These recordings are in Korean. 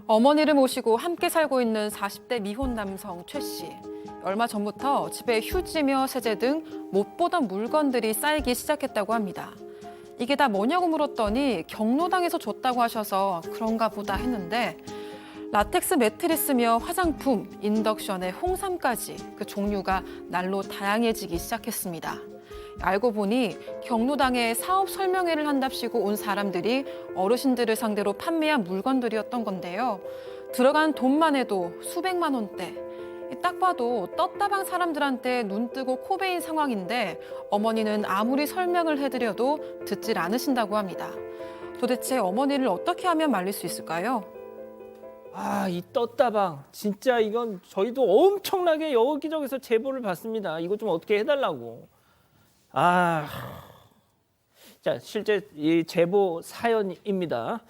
어머니를 모시고 함께 살고 있는 40대 미혼 남성 최 씨. 얼마 전부터 집에 휴지며 세제 등 못 보던 물건들이 쌓이기 시작했다고 합니다. 이게 다 뭐냐고 물었더니 경로당에서 줬다고 하셔서 그런가 보다 했는데 라텍스 매트리스며 화장품, 인덕션에 홍삼까지 그 종류가 날로 다양해지기 시작했습니다. 알고 보니 경로당에 사업 설명회를 한답시고 온 사람들이 어르신들을 상대로 판매한 물건들이었던 건데요. 들어간 돈만 해도 수백만 원대. 딱 봐도 떴다방 사람들한테 눈 뜨고 코 베인 상황인데 어머니는 아무리 설명을 해드려도 듣질 않으신다고 합니다. 도대체 어머니를 어떻게 하면 말릴 수 있을까요? 아, 이 떴다방 진짜 이건 저희도 엄청나게 여기저기서 제보를 받습니다. 이거 좀 어떻게 해달라고. 자, 실제 이 제보 사연입니다.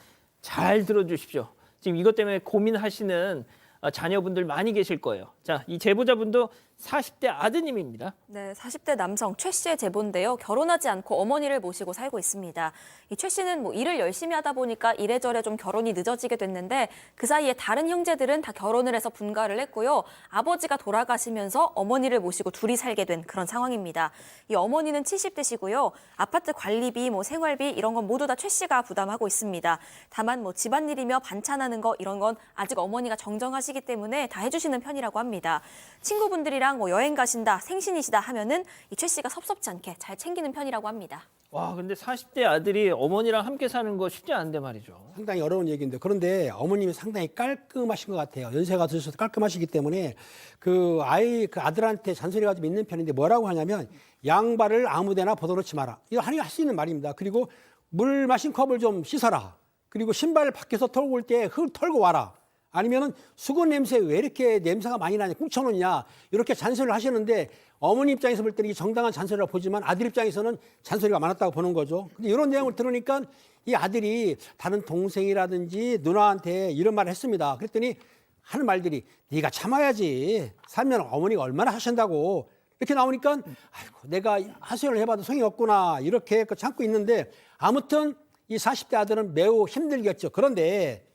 잘 들어주십시오. 지금 이것 때문에 고민하시는 자녀분들 많이 계실 거예요. 자, 이 제보자분도 40대 아드님입니다. 네, 40대 남성 최 씨의 제보인데요. 결혼하지 않고 어머니를 모시고 살고 있습니다. 이 최 씨는 일을 열심히 하다 보니까 이래저래 좀 결혼이 늦어지게 됐는데 그 사이에 다른 형제들은 다 결혼을 해서 분가를 했고요. 아버지가 돌아가시면서 어머니를 모시고 둘이 살게 된 그런 상황입니다. 이 어머니는 70대시고요. 아파트 관리비, 생활비 이런 건 모두 다 최 씨가 부담하고 있습니다. 다만 집안일이며 반찬하는 거 이런 건 아직 어머니가 정정하시기 때문에 다 해주시는 편이라고 합니다. 친구분들이랑 여행 가신다, 생신이시다 하면은 이 최 씨가 섭섭지 않게 잘 챙기는 편이라고 합니다. 와, 근데 40대 아들이 어머니랑 함께 사는 거 쉽지 않은데 말이죠. 상당히 어려운 얘기인데 그런데 어머님이 상당히 깔끔하신 것 같아요. 연세가 드셔서 깔끔하시기 때문에 그 아들한테 잔소리가 좀 있는 편인데 뭐라고 하냐면 양발을 아무데나 벗어놓지 마라. 이거 할 수 있는 말입니다. 그리고 물 마신 컵을 좀 씻어라. 그리고 신발 밖에서 털고 올 때 흙 털고 와라. 아니면은 수건 냄새 왜 이렇게 냄새가 많이 나냐, 꾹쳐놓냐 이렇게 잔소리를 하시는데 어머니 입장에서 볼 때는 이게 정당한 잔소리라고 보지만 아들 입장에서는 잔소리가 많았다고 보는 거죠. 근데 이런 내용을 들으니까 이 아들이 다른 동생이라든지 누나한테 이런 말을 했습니다. 그랬더니 하는 말들이 네가 참아야지. 살면 어머니가 얼마나 하신다고. 이렇게 나오니까 아이고 내가 하소연을 해봐도 소용이 없구나 이렇게 참고 있는데 아무튼 이 40대 아들은 매우 힘들겠죠. 그런데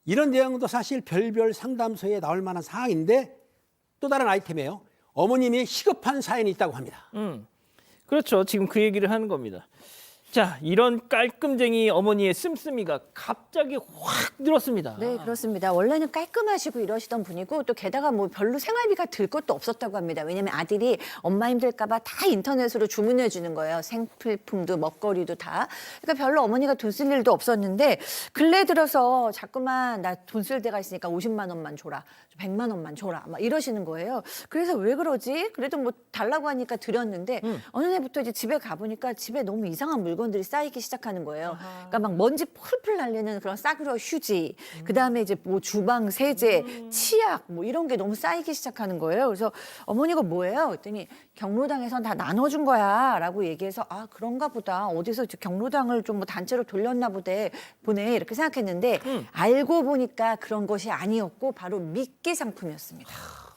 이런 내용도 사실 별별 상담소에 나올 만한 사항인데 또 다른 아이템이에요. 어머님이 시급한 사연이 있다고 합니다. 그렇죠. 지금 그 얘기를 하는 겁니다. 자, 이런 깔끔쟁이 어머니의 씀씀이가 갑자기 확 늘었습니다. 네, 그렇습니다. 원래는 깔끔하시고 이러시던 분이고 또 게다가 별로 생활비가 들 것도 없었다고 합니다. 왜냐면 아들이 엄마 힘들까 봐 다 인터넷으로 주문해 주는 거예요. 생필품도 먹거리도 다. 그러니까 별로 어머니가 돈 쓸 일도 없었는데 근래 들어서 자꾸만 나 돈 쓸 데가 있으니까 50만 원만 줘라. 100만 원만 줘라. 막 이러시는 거예요. 그래서 왜 그러지? 그래도 달라고 하니까 드렸는데 어느 날부터 이제 집에 가보니까 집에 너무 이상한 물건들이 쌓이기 시작하는 거예요. 그러니까 막 먼지 풀풀 날리는 그런 싸구려 휴지, 그다음에 이제 주방 세제, 치약 이런 게 너무 쌓이기 시작하는 거예요. 그래서 어머니가 뭐예요? 그랬더니 경로당에서 다 나눠준 거야라고 얘기해서 아 그런가 보다. 어디서 경로당을 좀 단체로 돌렸나 보네 이렇게 생각했는데 알고 보니까 그런 것이 아니었고 바로 미끼 상품이었습니다.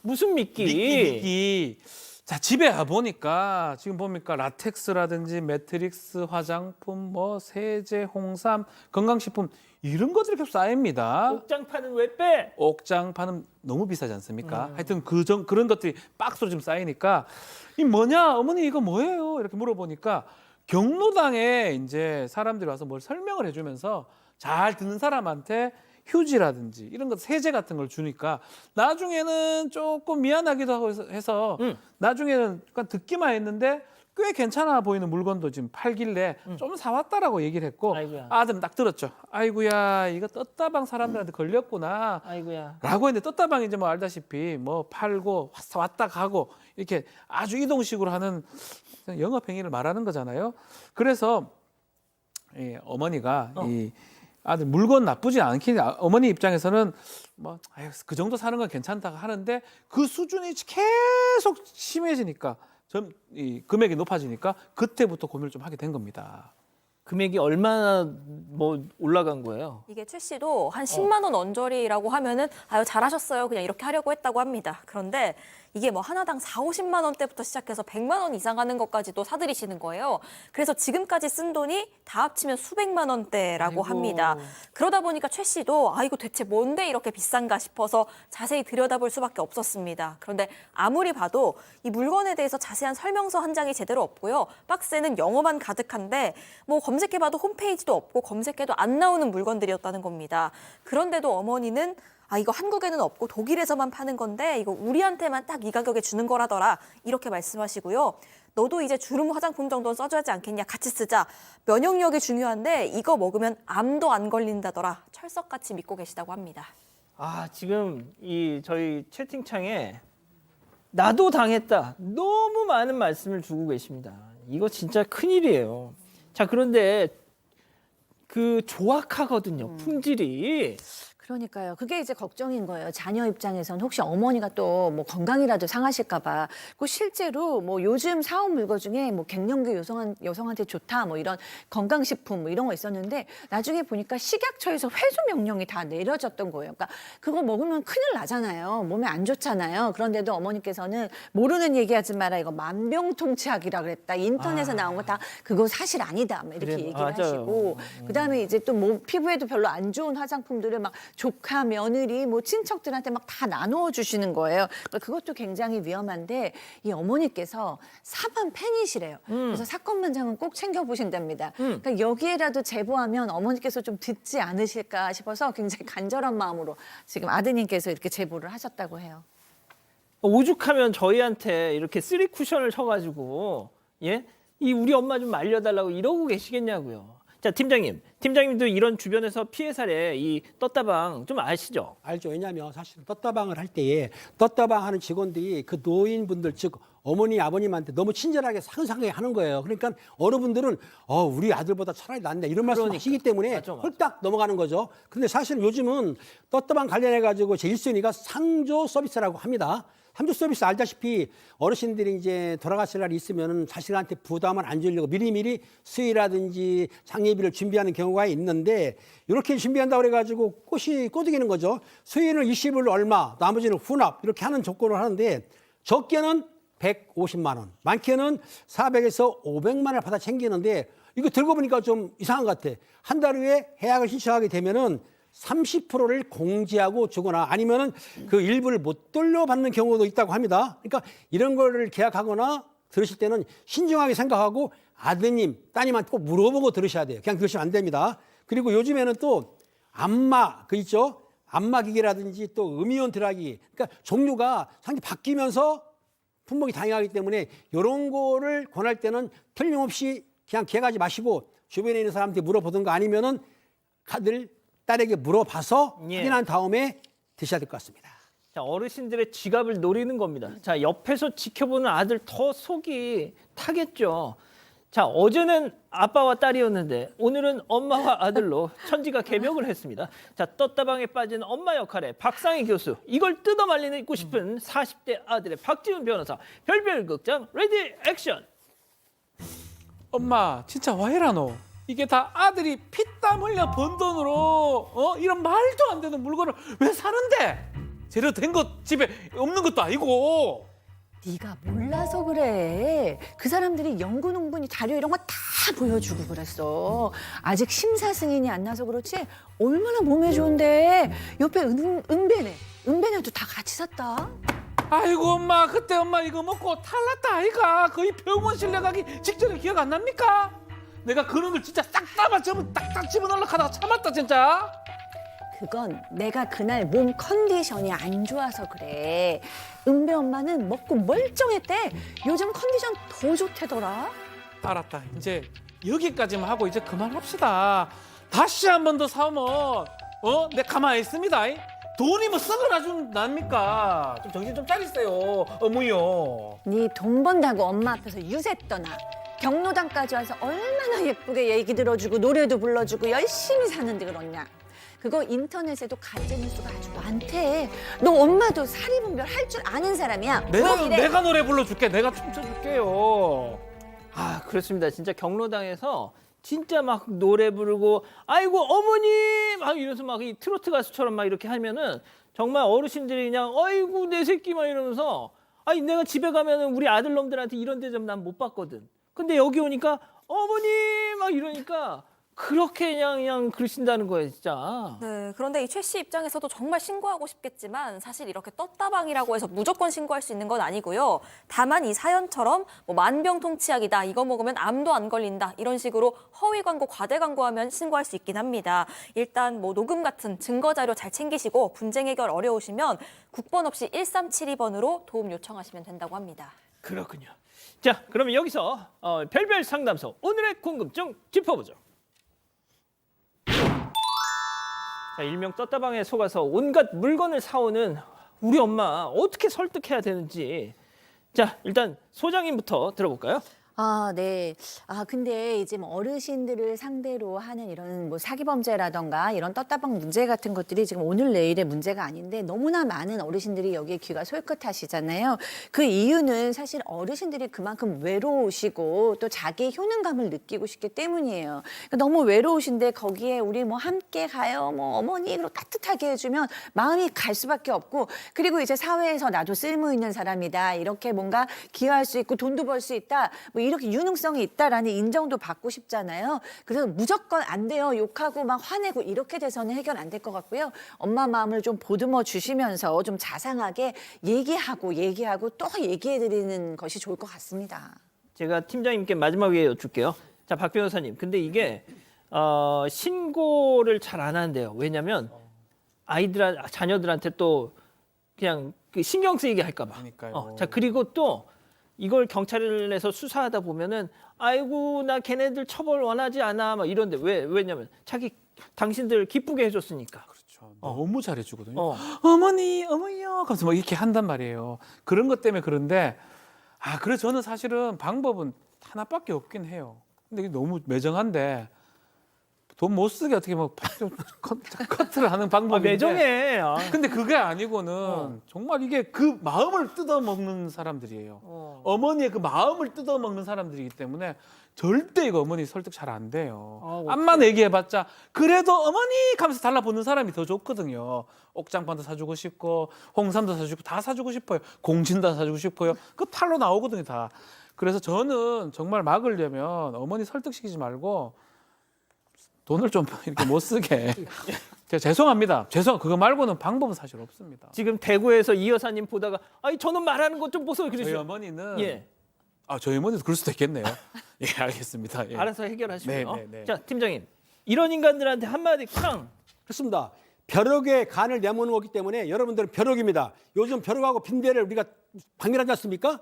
무슨 미끼? 미끼. 자, 집에 가보니까 지금 보니까 라텍스라든지 매트릭스, 화장품, 세제, 홍삼, 건강식품 이런 것들이 계속 쌓입니다. 옥장파는 왜 빼? 옥장파는 너무 비싸지 않습니까? 하여튼 그런 것들이 박스로 좀 쌓이니까 이 뭐냐? 어머니 이거 뭐예요? 이렇게 물어보니까 경로당에 이제 사람들이 와서 뭘 설명을 해주면서 잘 듣는 사람한테 휴지라든지 이런 것 세제 같은 걸 주니까 나중에는 조금 미안하기도 하고 해서 나중에는 그냥 듣기만 했는데 꽤 괜찮아 보이는 물건도 지금 팔길래 좀 사왔다라고 얘기를 했고 아이고야. 아들은 딱 들었죠. 아이고야 이거 떴다방 사람들한테 걸렸구나 아이고야. 라고 했는데 떴다방이 이제 알다시피 팔고 왔다 가고 이렇게 아주 이동식으로 하는 영업행위를 말하는 거잖아요. 그래서 어머니가 이 아들 물건 나쁘지 않긴 어머니 입장에서는 그 정도 사는 건 괜찮다고 하는데 그 수준이 계속 심해지니까 이 금액이 높아지니까 그때부터 고민을 좀 하게 된 겁니다. 금액이 얼마나 올라간 거예요? 이게 최 씨도 한 10만 원 언저리라고 하면은 아유 잘하셨어요. 그냥 이렇게 하려고 했다고 합니다. 그런데 이게 뭐 하나당 4, 50만 원대부터 시작해서 100만 원 이상 하는 것까지도 사들이시는 거예요. 그래서 지금까지 쓴 돈이 다 합치면 수백만 원대라고 합니다. 그러다 보니까 최 씨도 이거 대체 뭔데 이렇게 비싼가 싶어서 자세히 들여다볼 수밖에 없었습니다. 그런데 아무리 봐도 이 물건에 대해서 자세한 설명서 한 장이 제대로 없고요. 박스에는 영어만 가득한데 뭐 검색해봐도 홈페이지도 없고 검색해도 안 나오는 물건들이었다는 겁니다. 그런데도 어머니는 이거 한국에는 없고 독일에서만 파는 건데 이거 우리한테만 딱 이 가격에 주는 거라더라 이렇게 말씀하시고요. 너도 이제 주름 화장품 정도는 써줘야 하지 않겠냐, 같이 쓰자. 면역력이 중요한데 이거 먹으면 암도 안 걸린다더라. 철석같이 믿고 계시다고 합니다. 지금 이 저희 채팅창에 나도 당했다. 너무 많은 말씀을 주고 계십니다. 이거 진짜 큰일이에요. 자, 그런데 그 조악하거든요. 품질이. 그러니까요. 그게 이제 걱정인 거예요. 자녀 입장에선 혹시 어머니가 또 뭐 건강이라도 상하실까 봐. 그 실제로 뭐 요즘 사온 물건 중에 뭐 갱년기 여성한테 좋다 뭐 이런 건강식품 뭐 이런 거 있었는데 나중에 보니까 식약처에서 회수 명령이 다 내려졌던 거예요. 그러니까 그거 먹으면 큰일 나잖아요. 몸에 안 좋잖아요. 그런데도 어머니께서는 모르는 얘기하지 마라. 이거 만병통치약이라 그랬다. 인터넷에 나온 거 다 그거 사실 아니다. 막 이렇게 그래, 얘기를 맞아요. 하시고 그다음에 이제 또 뭐 피부에도 별로 안 좋은 화장품들을 막 조카, 며느리, 뭐 친척들한테 막 다 나누어 주시는 거예요. 그러니까 그것도 굉장히 위험한데 이 어머니께서 사반 팬이시래요. 그래서 사건만장은 꼭 챙겨 보신답니다. 그러니까 여기에라도 제보하면 어머니께서 좀 듣지 않으실까 싶어서 굉장히 간절한 마음으로 지금 아드님께서 이렇게 제보를 하셨다고 해요. 오죽하면 저희한테 이렇게 쓰리 쿠션을 쳐가지고 이 우리 엄마 좀 말려달라고 이러고 계시겠냐고요. 자, 팀장님도 이런 주변에서 피해 사례 이 떴다방 좀 아시죠? 알죠. 왜냐하면 사실 떴다방을 할 때에 떴다방 하는 직원들이 그 노인분들 즉 어머니 아버님한테 너무 친절하게 상상하게 하는 거예요. 그러니까 어른분들은 우리 아들보다 차라리 낫네 이런 말씀 하시기 때문에 맞아. 홀딱 넘어가는 거죠. 근데 사실 요즘은 떴다방 관련해 가지고 제 1순위가 상조 서비스라고 합니다. 상조 서비스 알다시피 어르신들이 이제 돌아가실 날이 있으면 자식한테 부담을 안 주려고 미리미리 수의라든지 장례비를 준비하는 경우가 있는데 이렇게 준비한다고 그래가지고 꼬드기는 거죠. 수의는 20을 얼마, 나머지는 후납 이렇게 하는 조건을 하는데 적게는 150만 원, 많게는 400에서 500만 원을 받아 챙기는데 이거 들고 보니까 좀 이상한 것 같아. 한 달 후에 해약을 신청하게 되면은 30%를 공제하고 주거나 아니면은 그 일부를 못 돌려받는 경우도 있다고 합니다. 그러니까 이런 거를 계약하거나 들으실 때는 신중하게 생각하고 아드님, 따님한테 꼭 물어보고 들으셔야 돼요. 그냥 들으시면 안 됩니다. 그리고 요즘에는 또 안마 그 있죠? 안마 기계라든지 또 음이온 드라기 그러니까 종류가 상당히 바뀌면서 품목이 다양하기 때문에 이런 거를 권할 때는 틀림없이 그냥 계약하지 마시고 주변에 있는 사람한테 물어보든가 아니면은 아들 딸에게 물어봐서 확인한 다음에 드셔야 될 것 같습니다. 자, 어르신들의 지갑을 노리는 겁니다. 자, 옆에서 지켜보는 아들 더 속이 타겠죠. 자, 어제는 아빠와 딸이었는데 오늘은 엄마와 아들로 천지가 개벽을 했습니다. 자, 떴다방에 빠진 엄마 역할에 박상희 교수, 이걸 뜯어말리고 싶은 40대 아들의 박지훈 변호사, 별별 극장 레디 액션. 엄마 진짜 와이라 너. 이게 다 아들이 피땀 흘려 번 돈으로 이런 말도 안 되는 물건을 왜 사는데? 재료 된 것 집에 없는 것도 아니고. 네가 몰라서 그래. 그 사람들이 연구 논문이 자료 이런 거 다 보여주고 그랬어. 아직 심사 승인이 안 나서 그렇지 얼마나 몸에 좋은데. 옆에 은배네도 다 같이 샀다. 아이고 엄마 그때 엄마 이거 먹고 탈났다 아이가. 거의 병원실 내가기 직전에 기억 안 납니까? 내가 그놈을 진짜 싹 딱딱 집어넣으려고 하다가 참았다 진짜. 그건 내가 그날 몸 컨디션이 안 좋아서 그래. 은배 엄마는 먹고 멀쩡했대. 요즘 컨디션 더 좋대더라. 알았다. 이제 여기까지만 하고 이제 그만합시다. 다시 한 번 더 사오면 내 가만히 있습니다. 돈이 뭐 썩어나 좀 납니까? 좀 정신 좀 차리세요 어머니요. 네 돈 번다고 엄마 앞에서 유세 떠나. 경로당까지 와서 얼마나 예쁘게 얘기 들어주고 노래도 불러주고 열심히 사는데 그렇냐. 그거 인터넷에도 가짜뉴스가 아주 많대. 너 엄마도 사리분별 할 줄 아는 사람이야. 왜 이래? 내가 노래 불러줄게. 내가 춤춰줄게요. 아, 그렇습니다. 진짜 경로당에서 진짜 막 노래 부르고 아이고 어머니 막 이러면서 막 이 트로트 가수처럼 막 이렇게 하면은 정말 어르신들이 그냥 아이고 내 새끼 막 이러면서 아니 내가 집에 가면은 우리 아들놈들한테 이런 대접 난 못 받거든. 근데 여기 오니까 어머니 막 이러니까 그렇게 그냥 그러신다는 거예요, 진짜. 네, 그런데 이 최 씨 입장에서도 정말 신고하고 싶겠지만 사실 이렇게 떴다방이라고 해서 무조건 신고할 수 있는 건 아니고요. 다만 이 사연처럼 뭐 만병통치약이다, 이거 먹으면 암도 안 걸린다 이런 식으로 허위 광고, 과대 광고하면 신고할 수 있긴 합니다. 일단 뭐 녹음 같은 증거 자료 잘 챙기시고 분쟁 해결 어려우시면 국번 없이 1372번으로 도움 요청하시면 된다고 합니다. 그렇군요. 자, 그러면 여기서 별별 상담소 오늘의 궁금증 짚어보죠. 자, 일명 떴다방에 속아서 온갖 물건을 사오는 우리 엄마 어떻게 설득해야 되는지. 자, 일단 소장님부터 들어볼까요? 아, 네. 아, 근데 이제 뭐 어르신들을 상대로 하는 이런 뭐 사기 범죄라던가 이런 떴다방 문제 같은 것들이 지금 오늘 내일의 문제가 아닌데 너무나 많은 어르신들이 여기에 귀가 솔깃하시잖아요. 그 이유는 사실 어르신들이 그만큼 외로우시고 또 자기의 효능감을 느끼고 싶기 때문이에요. 그러니까 너무 외로우신데 거기에 우리 뭐 함께 가요, 뭐 어머니로 따뜻하게 해주면 마음이 갈 수밖에 없고, 그리고 이제 사회에서 나도 쓸모 있는 사람이다, 이렇게 뭔가 기여할 수 있고 돈도 벌 수 있다, 뭐 이렇게 유능성이 있다라는 인정도 받고 싶잖아요. 그래서 무조건 안 돼요, 욕하고 막 화내고 이렇게 돼서는 해결 안 될 것 같고요. 엄마 마음을 좀 보듬어 주시면서 좀 자상하게 얘기하고 또 얘기해 드리는 것이 좋을 것 같습니다. 제가 팀장님께 마지막에 여쭐게요. 자, 박 변호사님. 근데 이게 신고를 잘 안 한대요. 왜냐면 자녀들한테 또 그냥 그 신경 쓰이게 할까 봐. 그러니까요. 자, 그리고 또 이걸 경찰을 내서 수사하다 보면은 아이고 나 걔네들 처벌 원하지 않아 막 이런데 왜냐면 당신들 기쁘게 해줬으니까. 그렇죠. 너무 잘해주거든요. 어머니 어머니요. 그래서 막 이렇게 한단 말이에요. 그런 것 때문에 그런데 그래서 저는 사실은 방법은 하나밖에 없긴 해요. 근데 이게 너무 매정한데 돈 못 쓰게 어떻게 뭐 커트를 하는 방법인데. 매정해. 근데 그게 아니고는 정말 이게 그 마음을 뜯어먹는 사람들이에요. 어머니의 그 마음을 뜯어먹는 사람들이기 때문에 절대 이거 어머니 설득 잘 안 돼요. 암만 얘기해봤자 그래도 어머니 하면서 달라붙는 사람이 더 좋거든요. 옥장판도 사주고 싶고 홍삼도 사주고 다 사주고 싶어요. 공진도 사주고 싶고요. 그 팔로 나오거든요, 다. 그래서 저는 정말 막으려면 어머니 설득시키지 말고 돈을 좀 이렇게 못 쓰게. 제가 죄송합니다. 그거 말고는 방법은 사실 없습니다. 지금 대구에서 이 여사님 보다가 아니 저는 말하는 것 좀 보세요. 저희 그러시죠. 어머니는 예. 저희 어머니도 그럴 수도 있겠네요. 예, 알겠습니다. 예. 알아서 해결하시고요. 네. 자, 팀장님. 이런 인간들한테 한마디 쾅. 그렇습니다. 벼룩에 간을 내모는 거기 때문에 여러분들은 벼룩입니다. 요즘 벼룩하고 빈대를 우리가 방일하지 않습니까?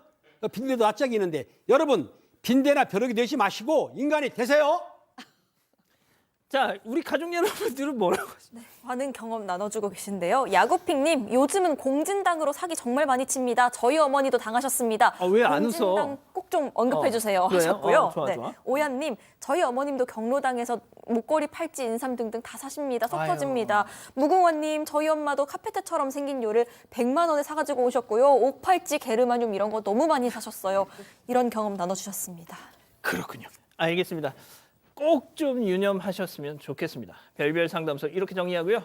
빈대도 낯짝이 있는데 여러분 빈대나 벼룩이 되지 마시고 인간이 되세요. 자, 우리 가족 여러분들은 뭐라고 하시나요? 많은 경험 나눠주고 계신데요. 야구핑님, 요즘은 공진당으로 사기 정말 많이 칩니다. 저희 어머니도 당하셨습니다. 왜 안 공진당 웃어? 꼭 좀 언급해주세요 그래요? 하셨고요. 좋아. 오얀님, 저희 어머님도 경로당에서 목걸이, 팔찌, 인삼 등등 다 사십니다. 속 아유. 터집니다. 무궁화님, 저희 엄마도 카페트처럼 생긴 요를 100만 원에 사가지고 오셨고요. 옥팔찌, 게르마늄 이런 거 너무 많이 사셨어요. 이런 경험 나눠주셨습니다. 그렇군요. 알겠습니다. 꼭 좀 유념하셨으면 좋겠습니다. 별별 상담소 이렇게 정리하고요.